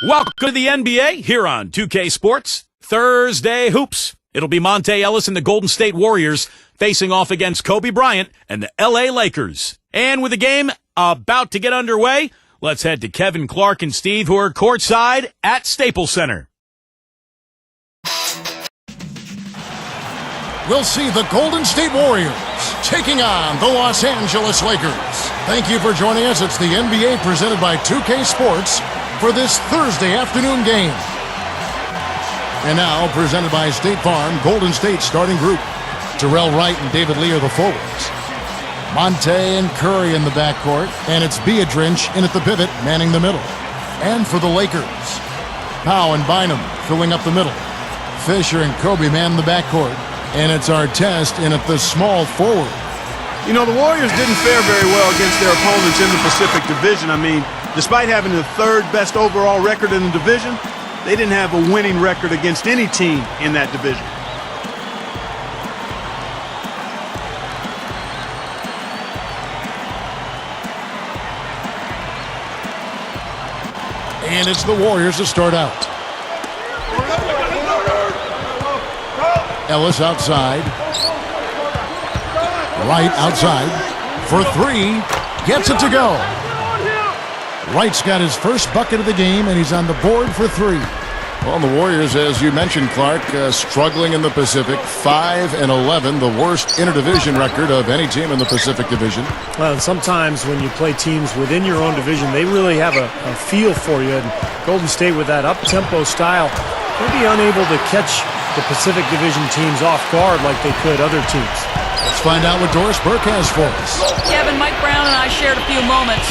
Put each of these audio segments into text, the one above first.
Welcome to the NBA here on 2K Sports. Thursday Hoops. It'll be Monte Ellis and the Golden State Warriors facing off against Kobe Bryant and the LA Lakers. And with the game about to get underway, let's head to Kevin Clark and Steve, who are courtside at Staples Center. We'll see the Golden State Warriors taking on the Los Angeles Lakers. Thank you for joining us. It's the NBA presented by 2K Sports for this Thursday afternoon game. And now, presented by State Farm, Golden State starting group. Terrell Wright and David Lee are the forwards. Monte and Curry in the backcourt, and it's Biedrins in at the pivot, manning the middle. And for the Lakers, Pau and Bynum filling up the middle. Fisher and Kobe man the backcourt, and it's Artest in at the small forward. You know, the Warriors didn't fare very well against their opponents in the Pacific Division. I mean, despite having the third best overall record in the division, they didn't have a winning record against any team in that division. And it's the Warriors to start out. Ellis outside. Wright outside for three. Gets it to go. Wright's got his first bucket of the game, and he's on the board for three. Well, the Warriors, as you mentioned, Clark, struggling in the Pacific, 5-11, the worst interdivision record of any team in the Pacific Division. Well, and sometimes when you play teams within your own division, they really have a feel for you. And Golden State, with that up-tempo style, will be unable to catch the Pacific Division teams off guard like they could other teams. Let's find out what Doris Burke has for us. Kevin, Mike Brown and I shared a few moments.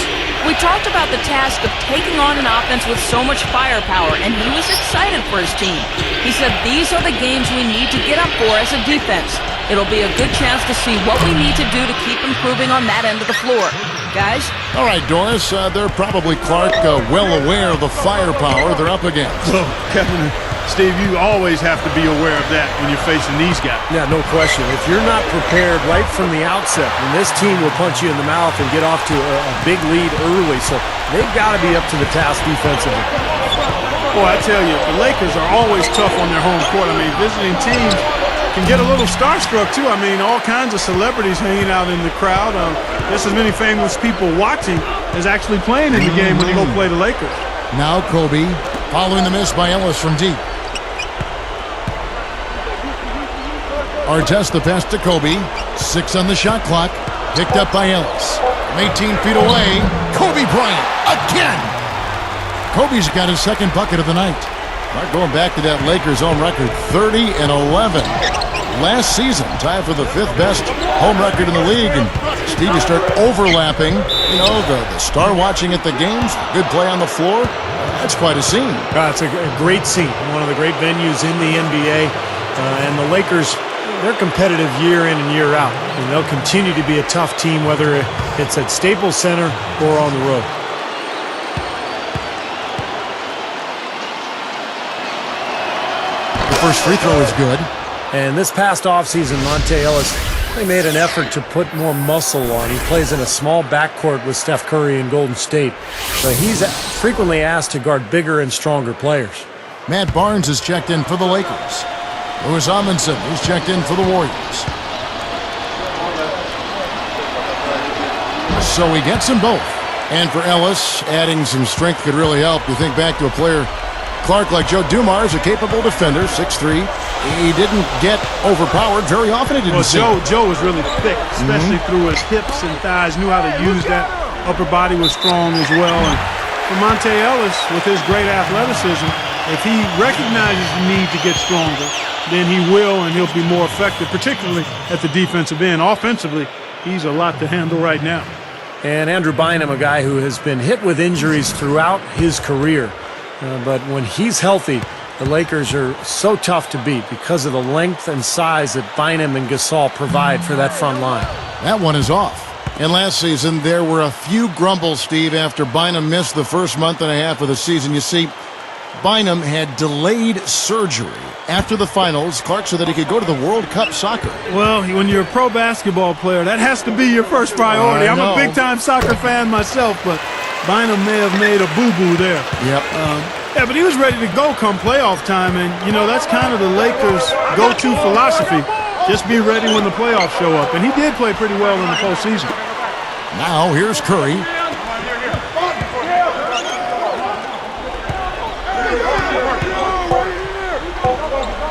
We talked about the task of taking on an offense with so much firepower, and he was excited for his team. He said these are the games we need to get up for as a defense. It'll be a good chance to see what we need to do to keep improving on that end of the floor. Guys? All right, Doris, they're probably, Clark, well aware of the firepower they're up against. So, Kevin, Steve, you always have to be aware of that when you're facing these guys. Yeah, no question. If you're not prepared right from the outset, then this team will punch you in the mouth and get off to a big lead early. So they've got to be up to the task defensively. Boy, I tell you, the Lakers are always tough on their home court. I mean, visiting teams can get a little starstruck, too. I mean, all kinds of celebrities hanging out in the crowd. Just as many famous people watching as actually playing in the game when you go play the Lakers. Now Kobe, following the miss by Ellis from deep. Artest the pass to Kobe. 6 on the shot clock. Picked up by Ellis. From 18 feet away, Kobe Bryant again. Kobe's got his second bucket of the night. Mark, going back to that Lakers home record, 30-11. Last season, tied for the 5th best home record in the league. And Steve, you start overlapping, the star watching at the games, good play on the floor. That's quite a scene. It's a great scene. One of the great venues in the NBA. And the Lakers, they're competitive year in and year out. And they'll continue to be a tough team, whether it's at Staples Center or on the road. The first free throw is good. And this past offseason, Monte Ellis, they made an effort to put more muscle on. He plays in a small backcourt with Steph Curry and Golden State. So he's frequently asked to guard bigger and stronger players. Matt Barnes is checked in for the Lakers. Louis Amundsen is checked in for the Warriors. So he gets them both. And for Ellis, adding some strength could really help. You think back to a player, Clark, like Joe Dumars, a capable defender, 6'3". He didn't get overpowered very often. He didn't Joe was really thick, especially through his hips and thighs, knew how to use that. Upper body was strong as well. And for Monte Ellis, with his great athleticism, if he recognizes the need to get stronger, then he will, and he'll be more effective, particularly at the defensive end. Offensively, he's a lot to handle right now. And Andrew Bynum, a guy who has been hit with injuries throughout his career. But when he's healthy, the Lakers are so tough to beat because of the length and size that Bynum and Gasol provide for that front line. That one is off. And last season, there were a few grumbles, Steve, after Bynum missed the first month and a half of the season. You see, Bynum had delayed surgery after the finals, Clark, so that he could go to the World Cup soccer. Well, when you're a pro basketball player, that has to be your first priority. I'm a big-time soccer fan myself, but Bynum may have made a boo-boo there. Yep. Yeah, but he was ready to go come playoff time, and, you know, that's kind of the Lakers' go-to philosophy. Just be ready when the playoffs show up, and he did play pretty well in the postseason. Now here's Curry.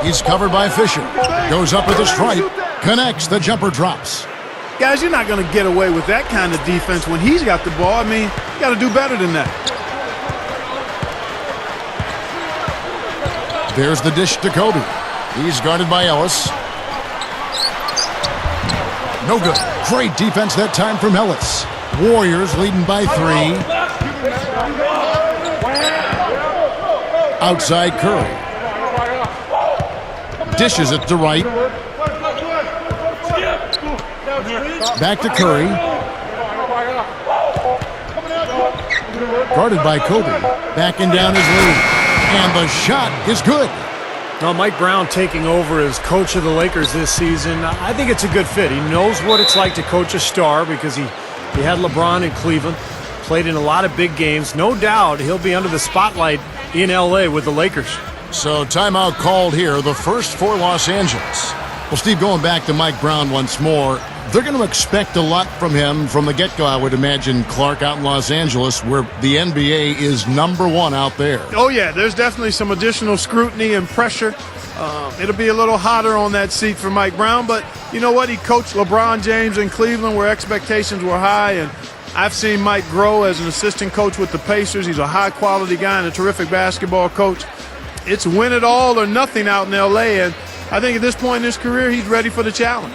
He's covered by Fisher. Goes up with a stripe. Connects. The jumper drops. Guys, you're not going to get away with that kind of defense when he's got the ball. I mean, you got to do better than that. There's the dish to Kobe. He's guarded by Ellis. No good. Great defense that time from Ellis. Warriors leading by 3. Outside Curry. Dishes it to right. Back to Curry. Guarded by Kobe. Backing down his lead. And the shot is good. Now, Mike Brown taking over as coach of the Lakers this season, I think it's a good fit. He knows what it's like to coach a star because he had LeBron in Cleveland, played in a lot of big games. No doubt he'll be under the spotlight in L.A. with the Lakers. So timeout called here, the first for Los Angeles. Well, Steve, going back to Mike Brown once more, they're going to expect a lot from him from the get-go, I would imagine, Clark, out in Los Angeles, where the NBA is #1 out there. Oh, yeah, there's definitely some additional scrutiny and pressure. It'll be a little hotter on that seat for Mike Brown, but you know what? He coached LeBron James in Cleveland where expectations were high, and I've seen Mike grow as an assistant coach with the Pacers. He's a high-quality guy and a terrific basketball coach. It's win it all or nothing out in L.A., and I think at this point in his career, he's ready for the challenge.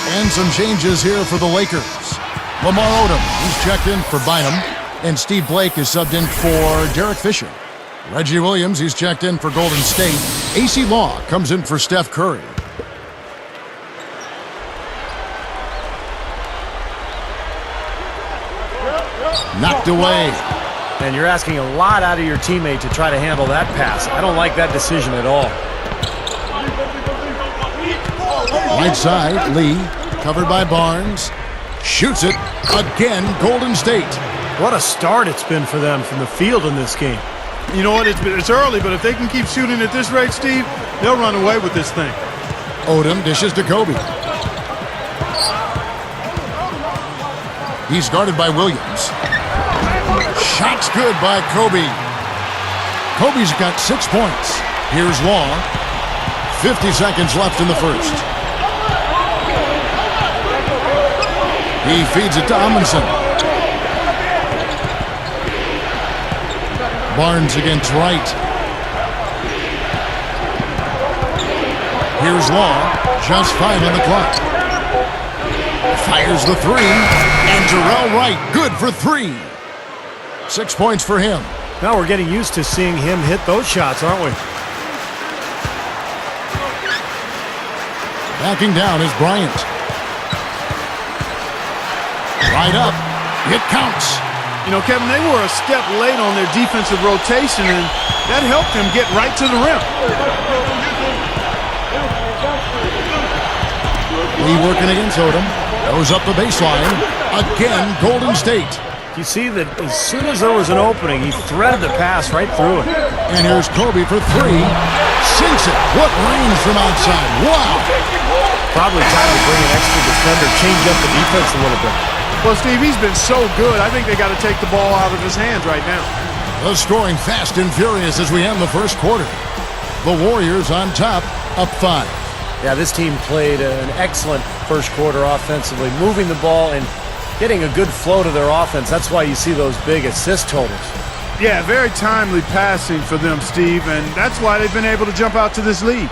And some changes here for the Lakers. Lamar Odom, he's checked in for Bynum. And Steve Blake is subbed in for Derek Fisher. Reggie Williams, he's checked in for Golden State. AC Law comes in for Steph Curry. Knocked away. And you're asking a lot out of your teammate to try to handle that pass. I don't like that decision at all. Right side, Lee, covered by Barnes. Shoots it. Again, Golden State. What a start it's been for them from the field in this game. You know what? It's early, but if they can keep shooting at this rate, Steve, they'll run away with this thing. Odom dishes to Kobe. He's guarded by Williams. Shot's good by Kobe. Kobe's got 6 points. Here's Law. 50 seconds left in the first. He feeds it to Amundsen. Barnes against Wright. Here's Law. Just 5 on the clock. Fires the 3. And Jarrell Wright, good for 3. 6 points for him. Now we're getting used to seeing him hit those shots, aren't we? Backing down is Bryant. Right up. It counts. You know, Kevin, they were a step late on their defensive rotation, and that helped them get right to the rim. Lee working against Odom. Goes up the baseline. Again, Golden State. You see that as soon as there was an opening, he threaded the pass right through it. And here's Kobe for 3. Sinks it. What range from outside. Wow. Probably time to bring an extra defender, change up the defense a little bit. Well, Steve, he's been so good. I think they got to take the ball out of his hands right now. The scoring fast and furious as we end the first quarter. The Warriors on top, up 5. Yeah, this team played an excellent first quarter offensively, moving the ball and getting a good flow to their offense. That's why you see those big assist totals. Yeah, very timely passing for them, Steve, and that's why they've been able to jump out to this lead.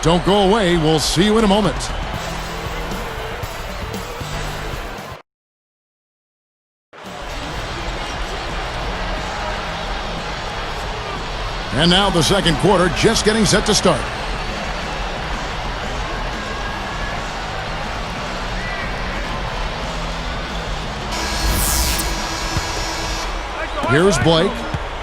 Don't go away. We'll see you in a moment. And now the second quarter just getting set to start. Here's Blake.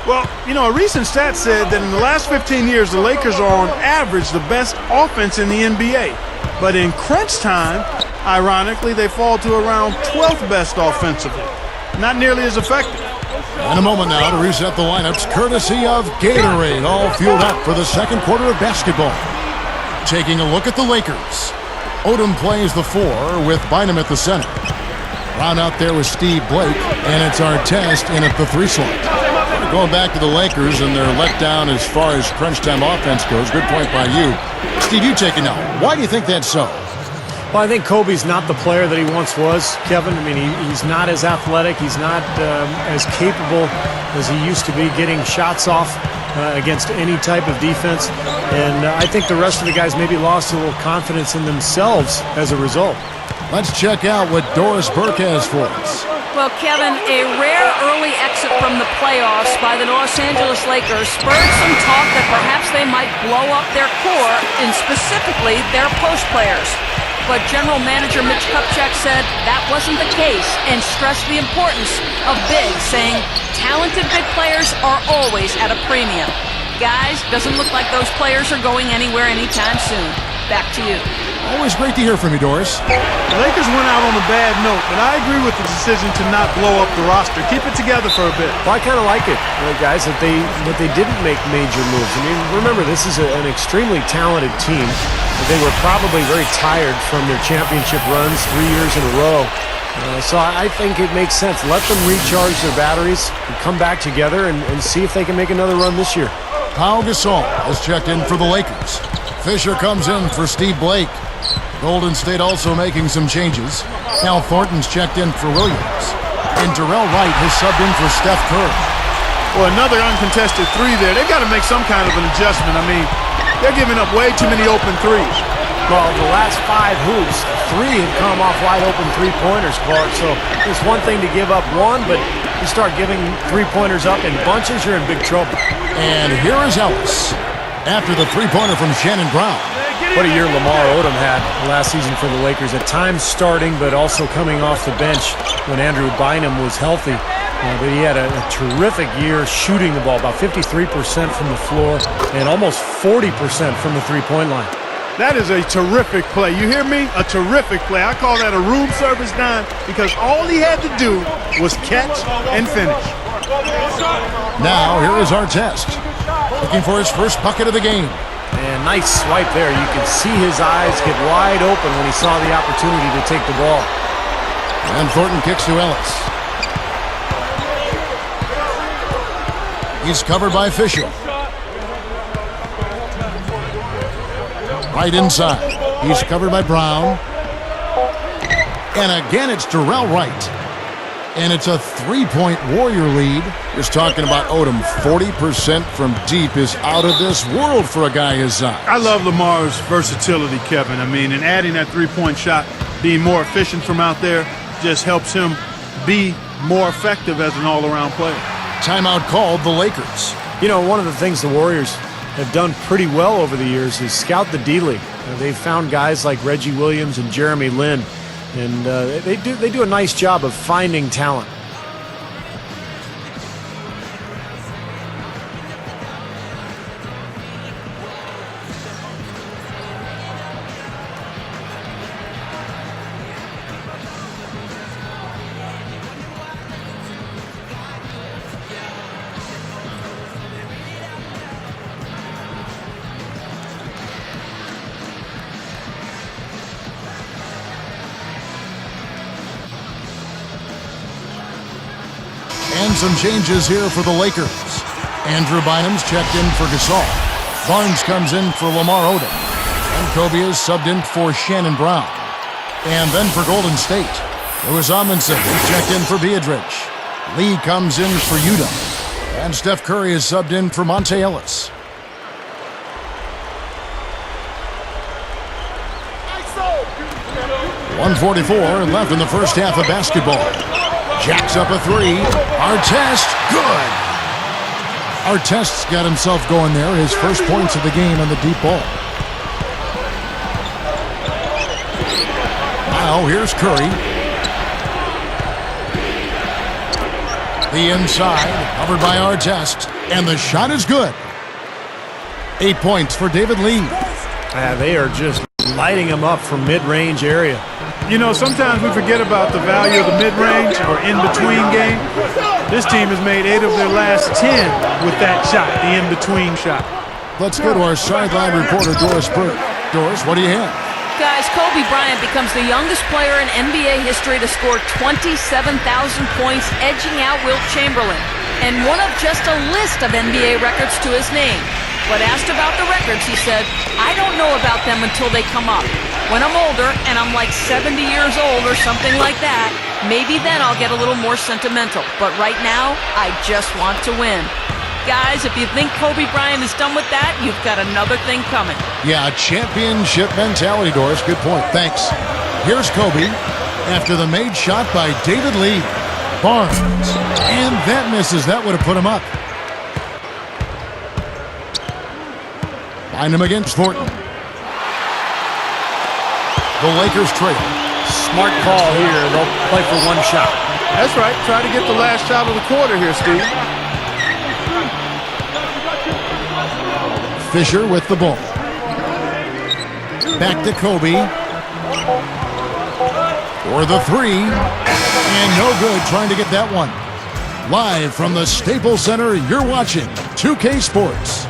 Well, you know, a recent stat said that in the last 15 years, the Lakers are on average the best offense in the NBA. But in crunch time, ironically, they fall to around 12th best offensively. Not nearly as effective. In a moment now to reset the lineups, courtesy of Gatorade, all fueled up for the second quarter of basketball. Taking a look at the Lakers. Odom plays the 4 with Bynum at the center. Round out there with Steve Blake, and it's Artest in at the 3 slot. Going back to the Lakers and their letdown as far as crunch time offense goes. Good point by you. Steve, you take it now. Why do you think that's so? Well, I think Kobe's not the player that he once was, Kevin. I mean, he's not as athletic. He's not as capable as he used to be getting shots off against any type of defense. And I think the rest of the guys maybe lost a little confidence in themselves as a result. Let's check out what Doris Burke has for us. Well, Kevin, a rare early exit from the playoffs by the Los Angeles Lakers spurred some talk that perhaps they might blow up their core, and specifically their post players. But General Manager Mitch Kupchak said that wasn't the case and stressed the importance of bigs, saying talented big players are always at a premium. Guys, doesn't look like those players are going anywhere anytime soon. Back to you. Always great to hear from you, Doris. The Lakers went out on a bad note, but I agree with the decision to not blow up the roster. Keep it together for a bit. Well, I kind of like it, guys, that they didn't make major moves. I mean, remember, this is an extremely talented team. They were probably very tired from their championship runs 3 years in a row. So I think it makes sense. Let them recharge their batteries and come back together and see if they can make another run this year. Pau Gasol has checked in for the Lakers. Fisher comes in for Steve Blake. Golden State also making some changes. Al Thornton's checked in for Williams. And Darrell Wright has subbed in for Steph Curry. Well, another uncontested 3 there. They've got to make some kind of an adjustment. I mean, they're giving up way too many open threes. Well, the last 5 hoops, 3 have come off wide open three-pointers, Clark. So it's one thing to give up one, but you start giving three-pointers up in bunches, you're in big trouble. And here is Ellis after the three-pointer from Shannon Brown. What a year Lamar Odom had last season for the Lakers. At times starting, but also coming off the bench when Andrew Bynum was healthy. But he had a terrific year shooting the ball, about 53% from the floor and almost 40% from the three-point line. That is a terrific play. You hear me? A terrific play. I call that a room service dime because all he had to do was catch and finish. Now, here is Artest, looking for his first bucket of the game. And nice swipe there. You could see his eyes get wide open when he saw the opportunity to take the ball. And Thornton kicks to Ellis. He's covered by Fisher. Right inside. He's covered by Brown. And again, it's Darrell Wright. And it's a 3-point Warrior lead. Just talking about Odom, 40% from deep is out of this world for a guy his size. I love Lamar's versatility, Kevin. I mean, and adding that 3-point shot, being more efficient from out there, just helps him be more effective as an all-around player. Timeout called the Lakers. You know, one of the things the Warriors have done pretty well over the years is scout the D-League. They've found guys like Reggie Williams and Jeremy Lin. And they do a nice job of finding talent. And some changes here for the Lakers. Andrew Bynum's checked in for Gasol. Barnes comes in for Lamar Odom. And Kobe is subbed in for Shannon Brown. And then for Golden State, Louis Amundsen is checked in for Beatrice. Lee comes in for Utah. And Steph Curry is subbed in for Monte Ellis. .144 left in the first half of basketball. Jacks up a 3. Artest, good. Artest's got himself going there. His first points of the game on the deep ball. Now here's Curry. The inside, covered by Artest, and the shot is good. 8 points for David Lee. They are just lighting him up from mid-range area. You know, sometimes we forget about the value of the mid-range or in-between game. This team has made 8 of their last 10 with that shot, the in-between shot. Let's go to our sideline reporter, Doris Burke. Doris, what do you have? Guys, Kobe Bryant becomes the youngest player in NBA history to score 27,000 points, edging out Wilt Chamberlain, and one of just a list of NBA records to his name. But asked about the records, he said, "I don't know about them until they come up. When I'm older and I'm like 70 years old or something like that, maybe then I'll get a little more sentimental. But right now, I just want to win." Guys, if you think Kobe Bryant is done with that, you've got another thing coming. Yeah, championship mentality, Doris. Good point. Thanks. Here's Kobe after the made shot by David Lee. Barnes. And that misses. That would have put him up. Find him against Thornton. The Lakers trail. Smart call here. They'll play for one shot. That's right. Try to get the last shot of the quarter here, Steve. Fisher with the ball. Back to Kobe. For the three. And no good trying to get that one. Live from the Staples Center, you're watching 2K Sports.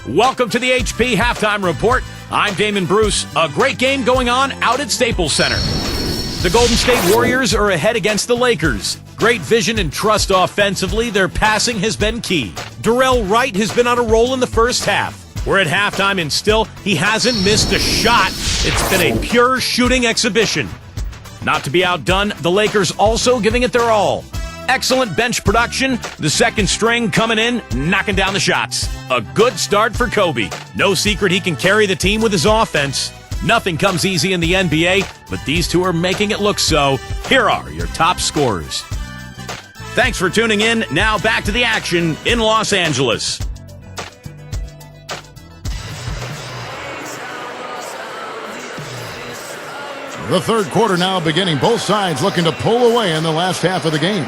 Welcome to the HP Halftime Report. I'm Damon Bruce. A great game going on out at Staples Center. The Golden State Warriors are ahead against the Lakers. Great vision and trust offensively. Their passing has been key. Darrell Wright has been on a roll in the first half. We're at halftime and still he hasn't missed a shot. It's been a pure shooting exhibition. Not to be outdone, the Lakers also giving it their all. Excellent bench production. The second string coming in, knocking down the shots. A good start for Kobe. No secret he can carry the team with his offense. Nothing comes easy in the NBA, but these two are making it look so. Here are your top scorers. Thanks for tuning in. Now back to the action in Los Angeles. The third quarter now beginning. Both sides looking to pull away in the last half of the game.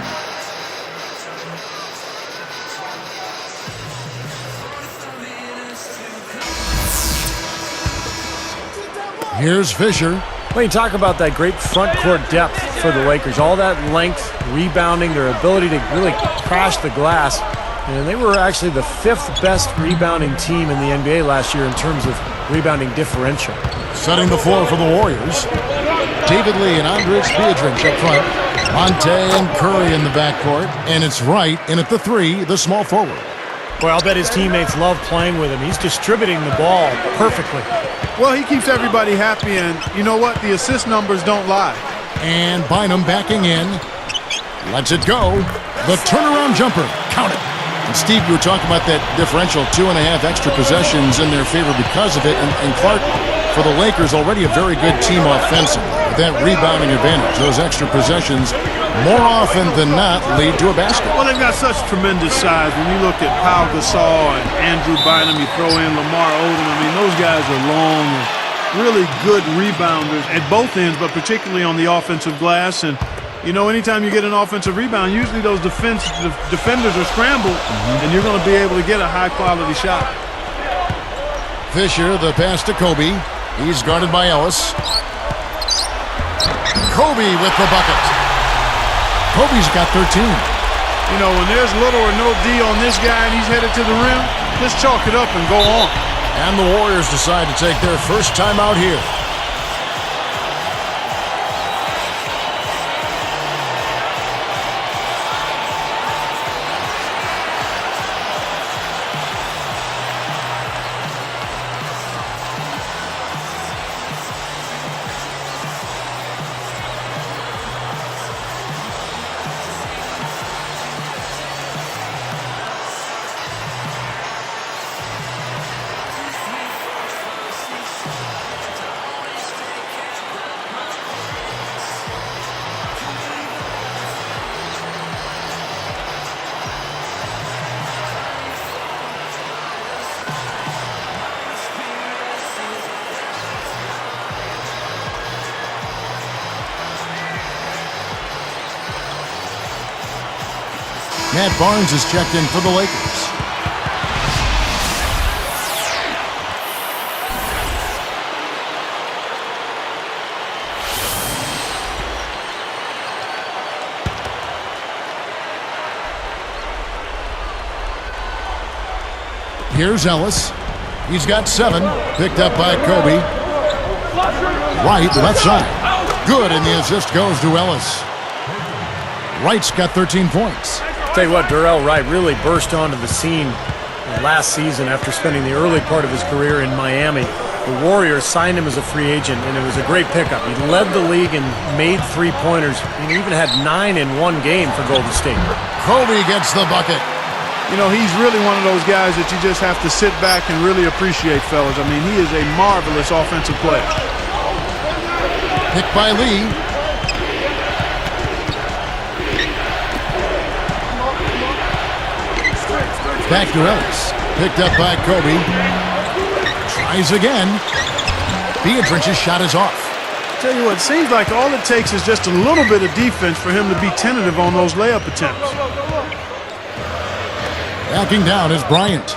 Here's Fisher. Well, you talk about that great front court depth for the Lakers. All that length, rebounding, their ability to really crash the glass. And they were actually the 5th best rebounding team in the NBA last year in terms of rebounding differential. Setting the floor for the Warriors. David Lee and Andrej Bjelica up front. Monte and Curry in the backcourt. And it's Wright in at the three, the small forward. Well, I'll bet his teammates love playing with him. He's distributing the ball perfectly. Well, he keeps everybody happy, and you know what? The assist numbers don't lie. And Bynum backing in. Lets it go. The turnaround jumper. Count it. And Steve, you were talking about that differential, 2.5 extra possessions in their favor because of it. And Clark, for the Lakers, already a very good team offensively. With that rebounding advantage, those extra possessions, more often than not, lead to a basket. Well, they've got such tremendous size. When you look at Pau Gasol and Andrew Bynum, you throw in Lamar Odom. I mean, those guys are long and really good rebounders at both ends, but particularly on the offensive glass. And, you know, anytime you get an offensive rebound, usually those defenders are scrambled, and you're going to be able to get a high-quality shot. Fisher, the pass to Kobe. He's guarded by Ellis. Kobe with the bucket. Kobe's got 13. You know, when there's little or no D on this guy and he's headed to the rim, just chalk it up and go on. And the Warriors decide to take their first time out here. Matt Barnes is checked in for the Lakers. Here's Ellis. He's got 7. Picked up by Kobe. Wright, left side. Good, and the assist goes to Ellis. Wright's got 13 points. Tell you what, Darrell Wright really burst onto the scene last season after spending the early part of his career in Miami. The Warriors signed him as a free agent, and it was a great pickup. He led the league and made three-pointers, and he even had 9 in one game for Golden State. Kobe gets the bucket. You know, he's really one of those guys that you just have to sit back and really appreciate, fellas. I mean, he is a marvelous offensive player. Picked by Lee. Back to Ellis. Picked up by Kobe. Tries again. Beatrice's shot is off. Tell you what, it seems like all it takes is just a little bit of defense for him to be tentative on those layup attempts. Backing down is Bryant.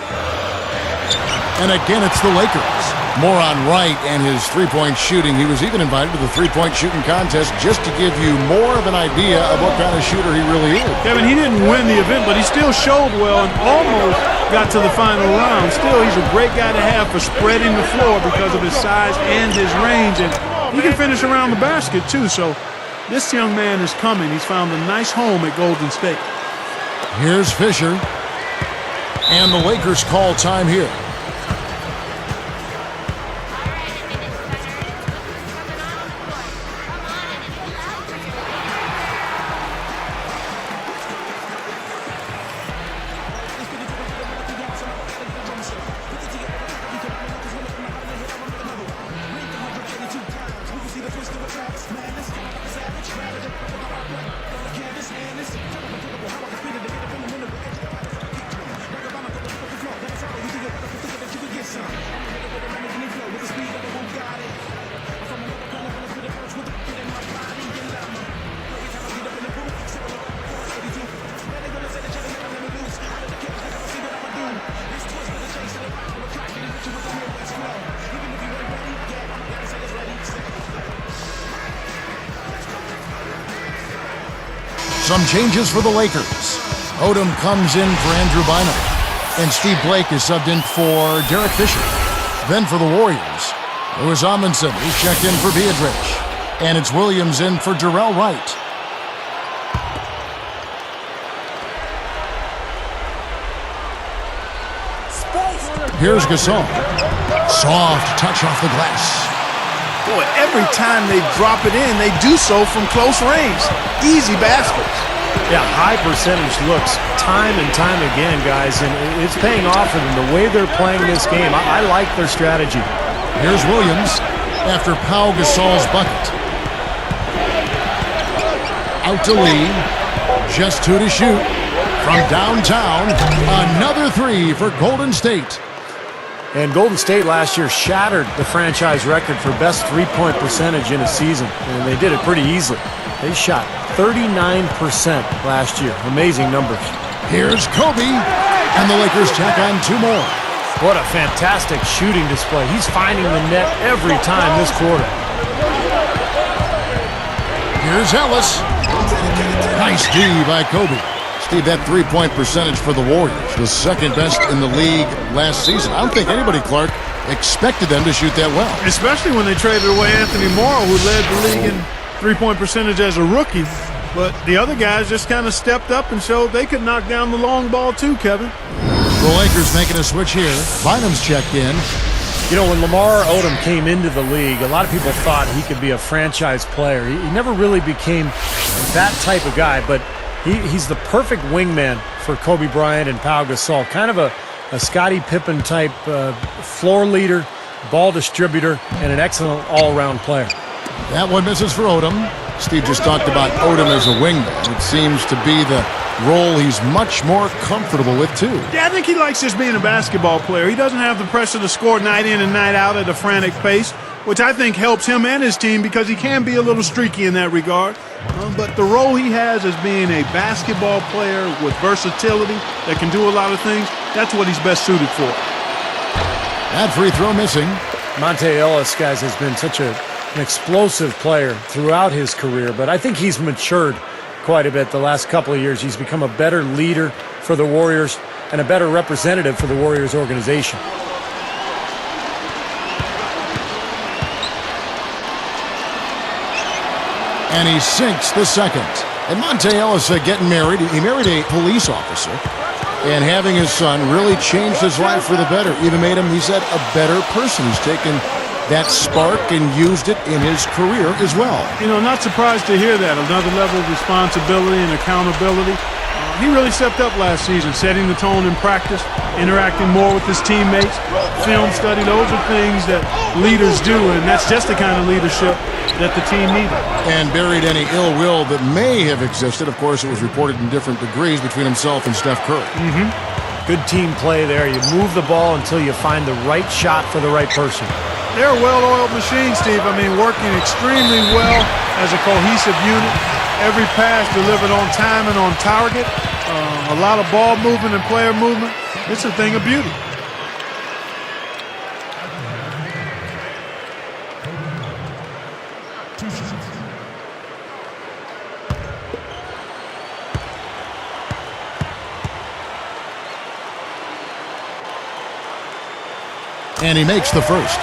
And again, it's the Lakers. More on Wright and his three-point shooting. He was even invited to the three-point shooting contest just to give you more of an idea of what kind of shooter he really is. Kevin, he didn't win the event, but he still showed well and almost got to the final round. Still, he's a great guy to have for spreading the floor because of his size and his range. And he can finish around the basket, too. So this young man is coming. He's found a nice home at Golden State. Here's Fisher. And the Lakers call time here. Some changes for the Lakers. Odom comes in for Andrew Bynum. And Steve Blake is subbed in for Derek Fisher. Then for the Warriors, Louis Amundsen is checked in for Beatrice. And it's Williams in for Darrell Wright. Here's Gasol. Soft touch off the glass. Boy, every time they drop it in, they do so from close range. Easy baskets. Yeah, high percentage looks time and time again, guys, and it's paying off for them the way they're playing this game. I like their strategy. Here's Williams after Pau Gasol's bucket. Out to Lee. Just 2 to shoot. From downtown, another 3 for Golden State. And Golden State last year shattered the franchise record for best three-point percentage in a season, and they did it pretty easily. They shot 39% last year. Amazing numbers. Here's Kobe, and the Lakers tack on 2 more. What a fantastic shooting display. He's finding the net every time this quarter. Here's Ellis. Nice D by Kobe. Steve, that three-point percentage for the Warriors was second best in the league last season. I don't think anybody, Clark, expected them to shoot that well. Especially when they traded away Anthony Morrow, who led the league in three-point percentage as a rookie. But the other guys just kind of stepped up and showed they could knock down the long ball too, Kevin. The Lakers making a switch here. Bynum's checked in. You know, when Lamar Odom came into the league, a lot of people thought he could be a franchise player. He never really became that type of guy, but he's the perfect wingman for Kobe Bryant and Pau Gasol. Kind of a Scottie Pippen type floor leader, ball distributor, and an excellent all-around player. That one misses for Odom. Steve just talked about Odom as a wingman. It seems to be the role he's much more comfortable with, too. Yeah, I think he likes just being a basketball player. He doesn't have the pressure to score night in and night out at a frantic pace. which I think helps him and his team because he can be a little streaky in that regard. But the role he has as being a basketball player with versatility that can do a lot of things, that's what he's best suited for. That free throw missing. Monte Ellis, guys, has been such an explosive player throughout his career, but I think he's matured quite a bit the last couple of years. He's become a better leader for the Warriors and a better representative for the Warriors organization. And he sinks the second. And Monte Ellis getting married. He married a police officer. And having his son really changed his life for the better. Even made him, he said, a better person. He's taken that spark and used it in his career as well. You know, not surprised to hear that. Another level of responsibility and accountability. He really stepped up last season, setting the tone in practice, interacting more with his teammates, film study. Those are things that leaders do, and that's just the kind of leadership that the team needed. And buried any ill will that may have existed. Of course, it was reported in different degrees between himself and Steph Curry. Good team play there. You move the ball until you find the right shot for the right person. They're a well-oiled machine, Steve. I mean, working extremely well as a cohesive unit. Every pass delivered on time and on target. A lot of ball movement and player movement. It's a thing of beauty. And he makes the first.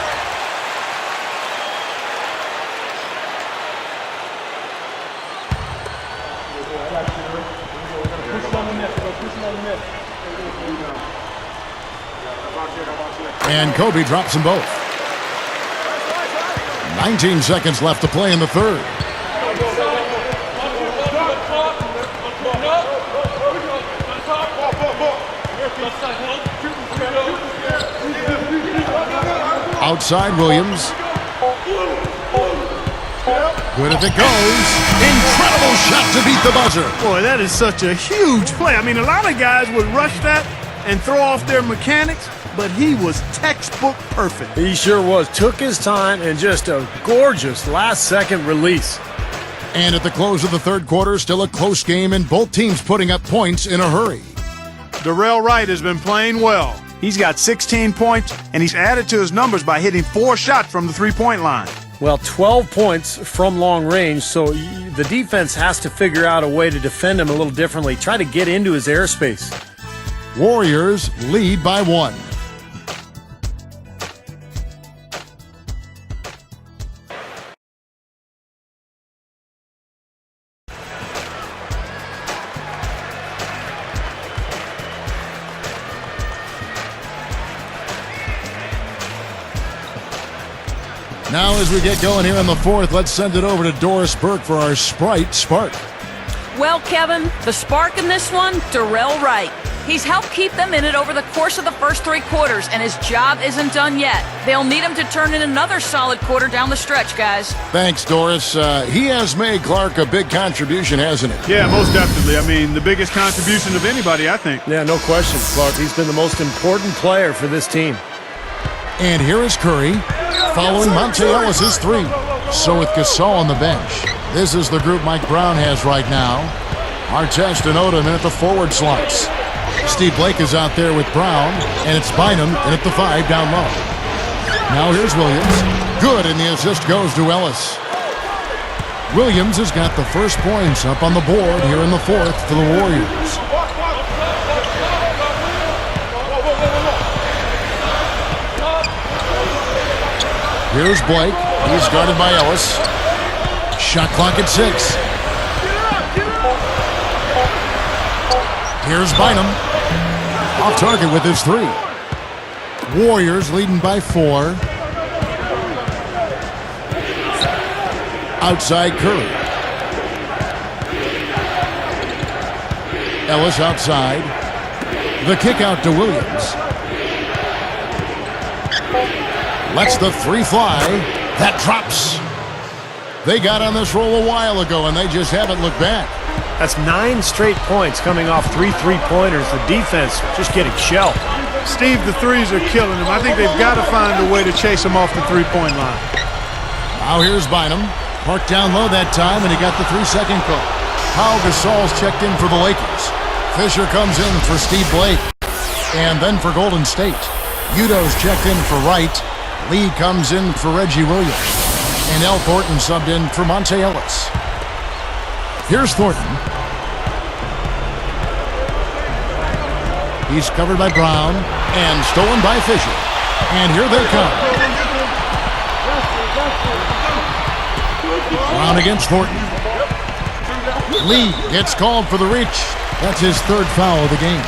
And Kobe drops them both. 19 seconds left to play in the third. Outside Williams. Good if it goes. Incredible shot to beat the buzzer. Boy, that is such a huge play. I mean, a lot of guys would rush that and throw off their mechanics, but he was textbook perfect. He sure was. Took his time and just a gorgeous last-second release. And at the close of the third quarter, still a close game and both teams putting up points in a hurry. Darrell Wright has been playing well. He's got 16 points, and he's added to his numbers by hitting 4 shots from the three-point line. Well, 12 points from long range, so the defense has to figure out a way to defend him a little differently. Try to get into his airspace. Warriors lead by 1. Now as we get going here in the fourth, let's send it over to Doris Burke for our Sprite Spark. Well, Kevin, the spark in this one, Darrell Wright. He's helped keep them in it over the course of the first 3 quarters, and his job isn't done yet. They'll need him to turn in another solid quarter down the stretch, guys. Thanks, Doris. He has made Clark a big contribution, hasn't he? Yeah, most definitely. I mean, the biggest contribution of anybody, I think. Yeah, no question, Clark. He's been the most important player for this team. And here is Curry, following Monte Ellis' 3. So with Gasol on the bench, this is the group Mike Brown has right now. Artest and Odom in at the forward slots. Steve Blake is out there with Brown, and it's Bynum in at the 5 down low. Now here's Williams. Good, and the assist goes to Ellis. Williams has got the first points up on the board here in the fourth for the Warriors. Here's Blake. He's guarded by Ellis. Shot clock at 6. Here's Bynum. Off target with his 3. Warriors leading by 4. Outside Curry. Ellis outside. The kick out to Williams. Lets the 3 fly. That drops. They got on this roll a while ago, and they just haven't looked back. That's 9 straight points coming off 3 3-pointers. The defense just getting shelled. Steve, the threes are killing him. I think they've got to find a way to chase him off the three-point line. Now here's Bynum. Parked down low that time, and he got the 3-second call. Pau Gasol's checked in for the Lakers. Fisher comes in for Steve Blake. And then for Golden State, Udo's checked in for Wright. Lee comes in for Reggie Williams. And Al Thornton subbed in for Monte Ellis. Here's Thornton. He's covered by Brown and stolen by Fisher. And here they come. Brown against Thornton. Lee gets called for the reach. That's his third foul of the game.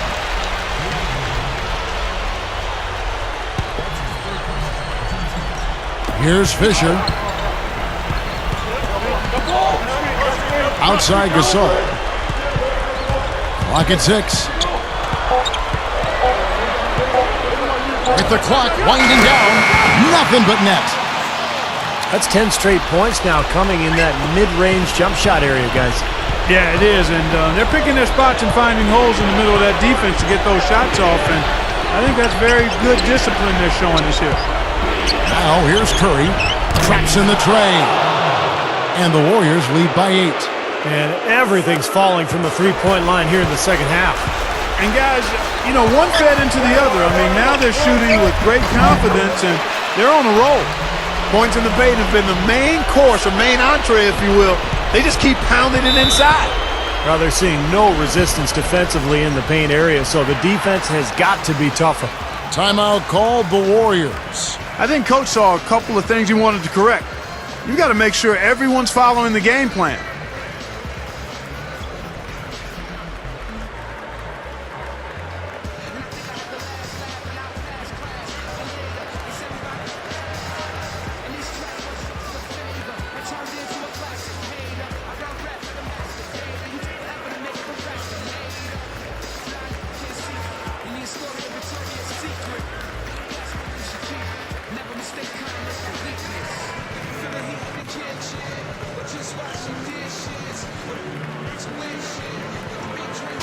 Here's Fisher. Outside Gasol. Clock at 6. With the clock winding down, nothing but net. That's 10 straight points now coming in that mid-range jump shot area, guys. Yeah, it is, and they're picking their spots and finding holes in the middle of that defense to get those shots off, and I think that's very good discipline they're showing us here. Now here's Curry. Traps in the tray. And the Warriors lead by 8. And everything's falling from the three-point line here in the second half. And guys, you know, one fed into the other. I mean, now they're shooting with great confidence, and they're on a roll. Points in the paint have been the main course, or main entree, if you will. They just keep pounding it inside. Well, they're seeing no resistance defensively in the paint area, so the defense has got to be tougher. Timeout called the Warriors. I think Coach saw a couple of things he wanted to correct. You got to make sure everyone's following the game plan.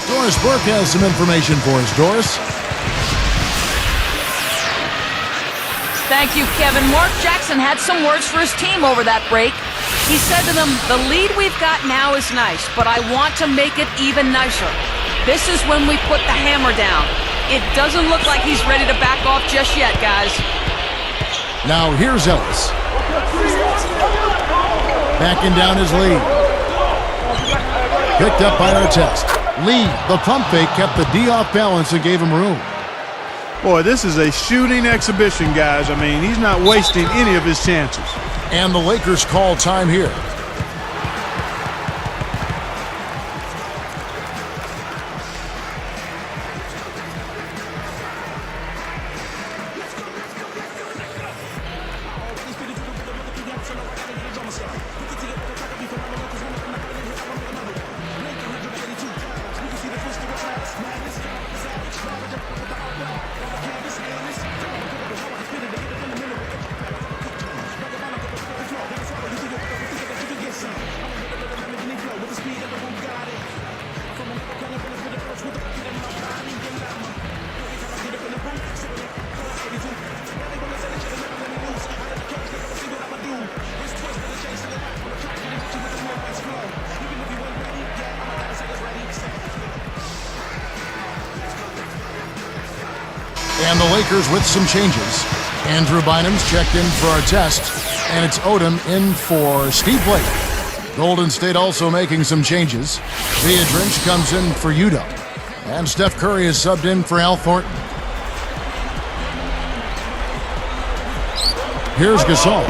Doris Burke has some information for us. Doris? Thank you, Kevin. Mark Jackson had some words for his team over that break. He said to them, "The lead we've got now is nice, but I want to make it even nicer. This is when we put the hammer down. It doesn't look like he's ready to back off just yet, guys." Now here's Ellis. Backing down his lead. Picked up by Artest. Lee, the pump fake, kept the D off balance and gave him room. Boy, this is a shooting exhibition, guys. I mean, he's not wasting any of his chances. And the Lakers call time here. And the Lakers with some changes. Andrew Bynum's checked in for Artest, and it's Odom in for Steve Blake. Golden State also making some changes. Thea Drench comes in for Udo, and Steph Curry is subbed in for Al Thornton. Here's Gasol.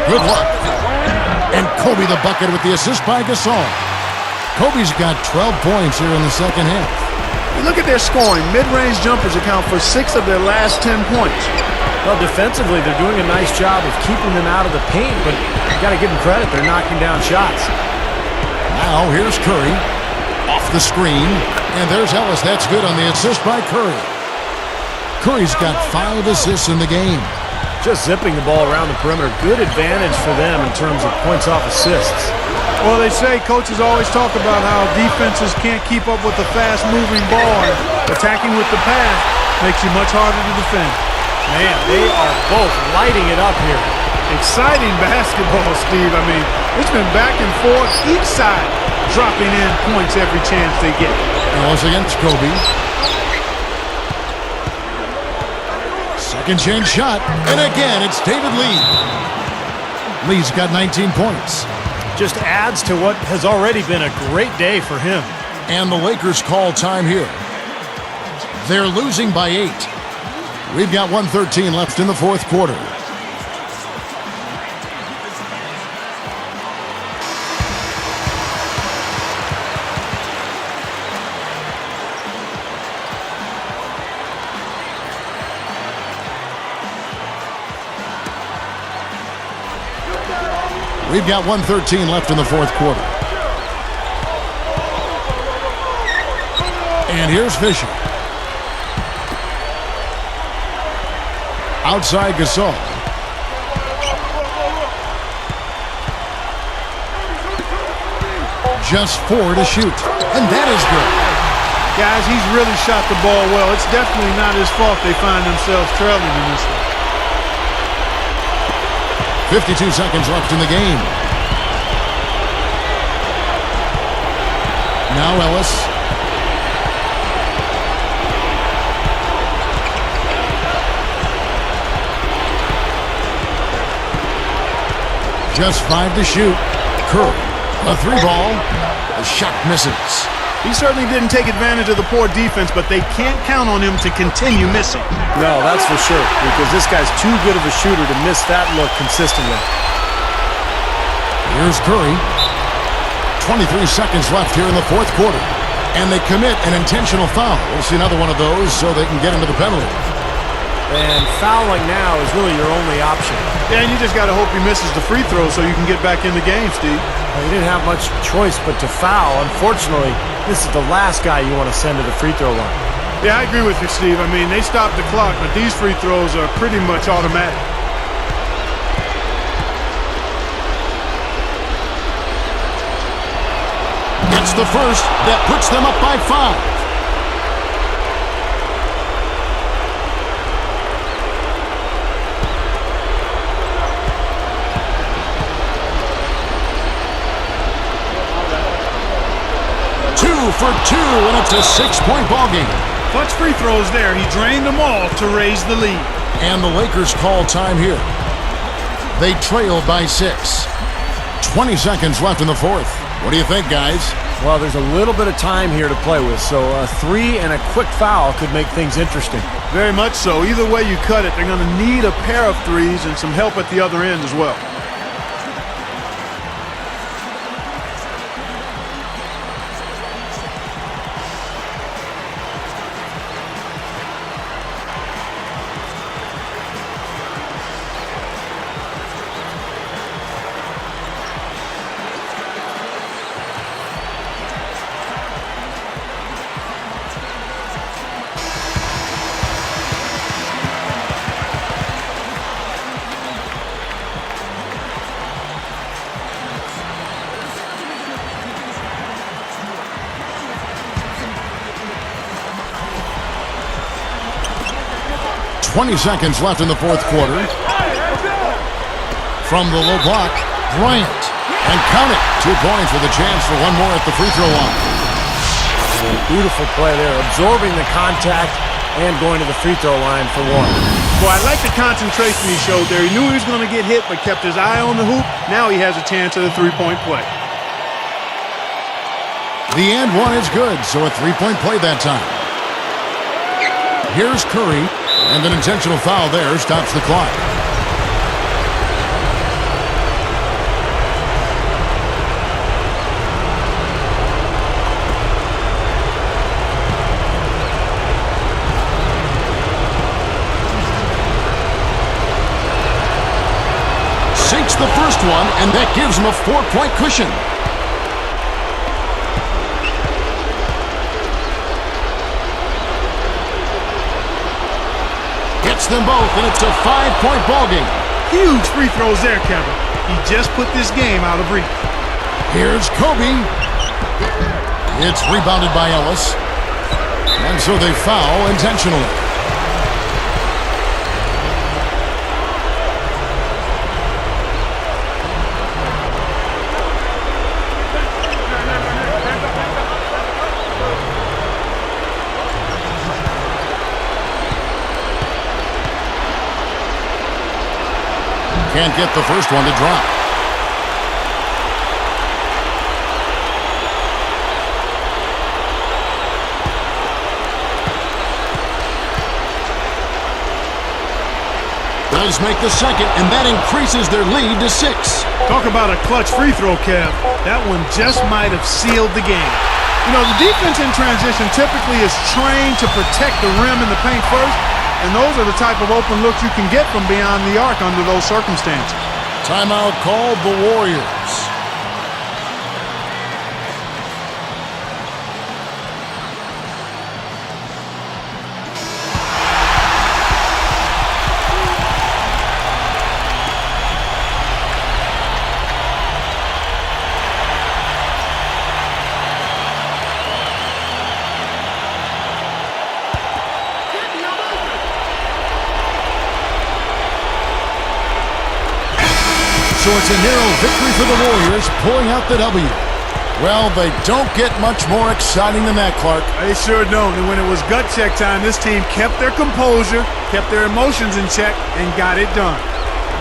Good luck. And Kobe the bucket with the assist by Gasol. Kobe's got 12 points here in the second half. Look at their scoring. Mid-range jumpers account for 6 of their last 10 points. Well, defensively, they're doing a nice job of keeping them out of the paint, but you got to give them credit. They're knocking down shots. Now here's Curry. Off the screen. And there's Ellis. That's good on the assist by Curry. Curry's got 5 assists in the game. Just zipping the ball around the perimeter. Good advantage for them in terms of points off assists. Well, they say coaches always talk about how defenses can't keep up with the fast-moving ball, and attacking with the pass makes you much harder to defend. Man, they are both lighting it up here. Exciting basketball, Steve. I mean, it's been back and forth, each side dropping in points every chance they get. Ellis against Kobe. Second chance shot. And again, it's David Lee. Lee's got 19 points. Just adds to what has already been a great day for him. And the Lakers call time here. They're losing by 8. We've got 1:13 left in the fourth quarter. We've got 1:13 left in the fourth quarter. And here's Fisher. Outside Gasol. Just 4 to shoot. And that is good. Guys, he's really shot the ball well. It's definitely not his fault they find themselves trailing in this one. 52 seconds left in the game. Now Ellis. Just 5 to shoot. Curry. A 3-ball. The shot misses. He certainly didn't take advantage of the poor defense, but they can't count on him to continue missing. No, that's for sure, because this guy's too good of a shooter to miss that look consistently. Here's Curry. 23 seconds left here in the fourth quarter. And they commit an intentional foul. We'll see another one of those so they can get into the penalty. And fouling now is really your only option. Yeah, and you just got to hope he misses the free throw so you can get back in the game, Steve. Well, he didn't have much choice but to foul. Unfortunately, this is the last guy you want to send to the free throw line. Yeah, I agree with you, Steve. I mean, they stopped the clock, but these free throws are pretty much automatic. It's the first that puts them up by 5. For 2, and it's a 6-point ball game. Clutch free throws there. He drained them all to raise the lead. And the Lakers call time here. They trail by 6. 20 seconds left in the fourth. What do you think, guys? Well, there's a little bit of time here to play with, so a 3 and a quick foul could make things interesting. Very much so. Either way you cut it, they're going to need a pair of threes and some help at the other end as well. .20 seconds left in the fourth quarter. From the low block, Bryant. And count it. 2 points with a chance for one more at the free throw line. Beautiful play there. Absorbing the contact and going to the free throw line for one. Boy, I like the concentration he showed there. He knew he was going to get hit, but kept his eye on the hoop. Now he has a chance at a three-point play. The and one is good, so a 3-point play that time. Here's Curry. And an intentional foul there stops the clock. Sinks the first one, and that gives him a 4-point cushion. Them both, and it's a 5-point ball game. Huge free throws there, Kevin. He just put this game out of reach. Here's Kobe. It's rebounded by Ellis. And so they foul intentionally. Can't get the first one to drop. Does make the second, and that increases their lead to 6. Talk about a clutch free throw, Kev. That one just might have sealed the game. You know, the defense in transition typically is trained to protect the rim and the paint first, and those are the type of open looks you can get from beyond the arc under those circumstances. Timeout called the Warriors. So it's a narrow victory for the Warriors, pulling out the W. Well, they don't get much more exciting than that, Clark. They sure don't. And when it was gut check time, this team kept their composure, kept their emotions in check, and got it done.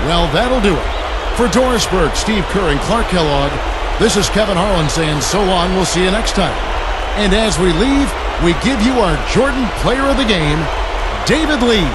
Well, that'll do it. For Doris Burke, Steve Kerr, and Clark Kellogg, this is Kevin Harlan saying so long. We'll see you next time. And as we leave, we give you our Jordan Player of the Game, David Lee.